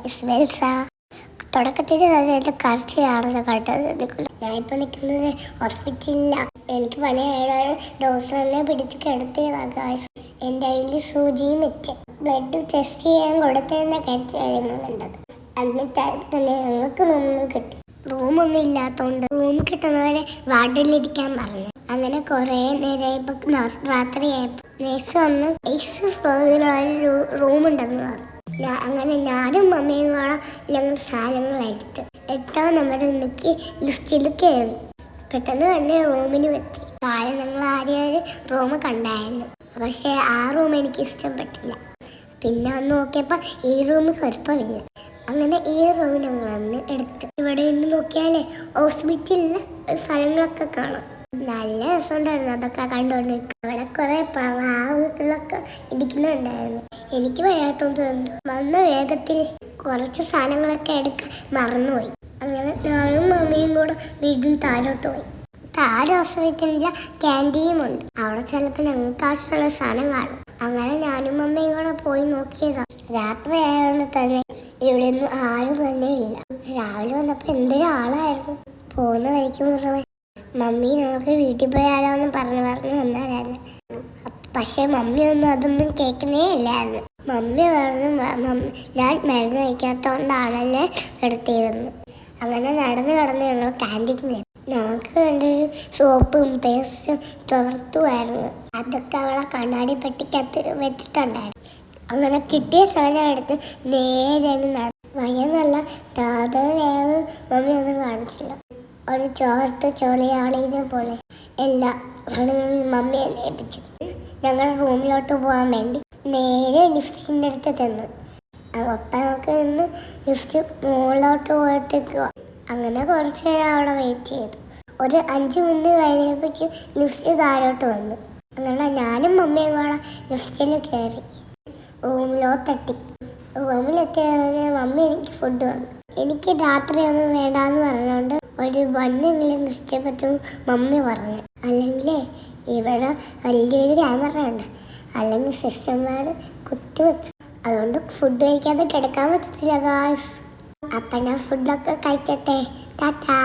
ഇസ്മേൽസ തുടക്കത്തിൽ തന്നെ എൻ്റെ കരച്ചിലാണെന്ന് കേട്ടത്. ഞാനിപ്പോൾ നിൽക്കുന്നത് ഹോസ്പിറ്റലിലാണ്. എനിക്ക് പണിയായ ഡോക്ടറിനെ പിടിച്ച് കിടത്തിയതാണ് ഗായ്സ്. എൻ്റെ കയ്യിൽ സൂചിയും വെച്ച് ബ്ലഡ് ടെസ്റ്റ് ചെയ്യാൻ കൊടുത്തതിൻ്റെ കരച്ചിലാണ് കണ്ടത്. എന്നിട്ട് തന്നെ ഞങ്ങൾക്ക് റൂമൊന്നും കിട്ടി. റൂമൊന്നും ഇല്ലാത്തതുകൊണ്ട് റൂം കിട്ടുന്നവരെ വാർഡിലിരിക്കാൻ പറഞ്ഞു. അങ്ങനെ കുറേ നേരമായപ്പോൾ രാത്രിയായപ്പോൾ നേഴ്സ് വന്ന് 8th ഫ്ലോറിലുള്ള ഒരു റൂമുണ്ടെന്ന് പറഞ്ഞു. അങ്ങനെ ഞാനും മമ്മിയും കൂടെ ഞങ്ങൾ സാധനങ്ങളെടുത്ത് 8ാം നമ്പർ എനിക്ക് ലിസ്റ്റിൽ കയറി. പെട്ടെന്ന് തന്നെ റൂമിന് എത്തി. താഴെ ഞങ്ങൾ ആദ്യം ഒരു റൂം കണ്ടായിരുന്നു. പക്ഷേ ആ റൂം എനിക്ക് ഇഷ്ടപ്പെട്ടില്ല. പിന്നെ ഒന്ന് നോക്കിയപ്പോൾ ഈ റൂം കുഴപ്പമില്ല. അങ്ങനെ ഈ റൂം ഞങ്ങൾ വന്ന് എടുത്ത് ഇവിടെ നിന്ന് നോക്കിയാലേ ഹോസ്പിറ്റലിലെ സ്ഥലങ്ങളൊക്കെ കാണാം. നല്ല രസമുണ്ടായിരുന്നു അതൊക്കെ കണ്ടുകൊണ്ടിരിക്കുക. അവിടെ കുറെ പ്രാവുകളൊക്കെ ഇരിക്കുന്നുണ്ടായിരുന്നു. എനിക്ക് വയ്യാത്തോണ്ട് വന്ന വേഗത്തിൽ കുറച്ച് സാധനങ്ങളൊക്കെ എടുക്കാൻ മറന്നുപോയി. അങ്ങനെ ഞാനും മമ്മിയും കൂടെ വീണ്ടും താഴോട്ട് പോയി. താഴെ ഹോസ്പിറ്റലിലെ ക്യാൻറ്റീനും ഉണ്ട്. അവിടെ ചിലപ്പോൾ ഞങ്ങൾക്ക് ആവശ്യമുള്ള സാധനം കാണും. അങ്ങനെ ഞാനും മമ്മിയും കൂടെ പോയി നോക്കിയതാ. രാത്രി ആയതുകൊണ്ട് തന്നെ ഇവിടെ ഒന്നും ആരും തന്നെ ഇല്ല. രാവിലെ വന്നപ്പോൾ എന്തൊരാളായിരുന്നു. പോകുന്ന വഴിക്ക് മുഴുവൻ മമ്മി നമുക്ക് വീട്ടിൽ പോയാലോ എന്ന് പറഞ്ഞു വന്നാലാണ്. പക്ഷെ മമ്മി അതൊന്നും കേൾക്കുന്നേ ഇല്ലായിരുന്നു. മമ്മി പറഞ്ഞു ഞാൻ മരുന്ന് കഴിക്കാത്തതുകൊണ്ടാണല്ലേ കിടത്തിയിരുന്നു. അങ്ങനെ നടന്ന് ഞങ്ങൾ ക്യാൻറ്റീനിൽ ഞങ്ങൾക്ക് വേണ്ടൊരു സോപ്പും പേസ്റ്റും തുറത്തുമായിരുന്നു. അതൊക്കെ അവളെ കണ്ണാടി പെട്ടിക്കകത്ത് വെച്ചിട്ടുണ്ടായിരുന്നു. അങ്ങനെ കിട്ടിയ സാധനം എടുത്ത് നേരെ വയ്യെന്നല്ല വേറെ മമ്മി ഒന്നും കാണിച്ചില്ല. ഒരു ചോളിയാളിനെ പോലെ എല്ലാ മമ്മി എന്നെ ഏൽപ്പിച്ചു. ഞങ്ങൾ റൂമിലോട്ട് പോകാൻ വേണ്ടി നേരെ ലിഫ്റ്റിൻ്റെ അടുത്ത് ചെന്നു. അപ്പം നമുക്ക് ഇന്ന് ലിഫ്റ്റ് മുകളിലോട്ട് പോയിട്ടേക്കുക. അങ്ങനെ കുറച്ച് നേരം അവിടെ വെയിറ്റ് ചെയ്തു. ഒരു 5 മിനിറ്റ് കഴിഞ്ഞപ്പോഴേക്കും ലിഫ്റ്റ് താഴോട്ട് വന്നു. അങ്ങനെ ഞാനും മമ്മിയും കൂടെ ലിഫ്റ്റിൽ കയറി റൂമിലോട്ടെത്തി. റൂമിലെത്തിയ മമ്മി എനിക്ക് ഫുഡ് വന്നു. എനിക്ക് രാത്രിയൊന്നും വേണ്ടാന്ന് പറഞ്ഞുകൊണ്ട് ഒരു ബണ്ണെങ്കിലും കഴിച്ചേ പറ്റും മമ്മി പറഞ്ഞു. അല്ലെങ്കിൽ ഇവിടെ വലിയൊരു ക്യാമറ ഉണ്ട്, അല്ലെങ്കിൽ സിസ്റ്റർമാർ കുത്തിവെക്കും. അതുകൊണ്ട് ഫുഡ് കഴിക്കാതെ കിടക്കാൻ പറ്റത്തില്ല ഗായ്സ്. അപ്പം ഞാൻ ഫുഡൊക്കെ കഴിക്കട്ടെ. ടാറ്റാ.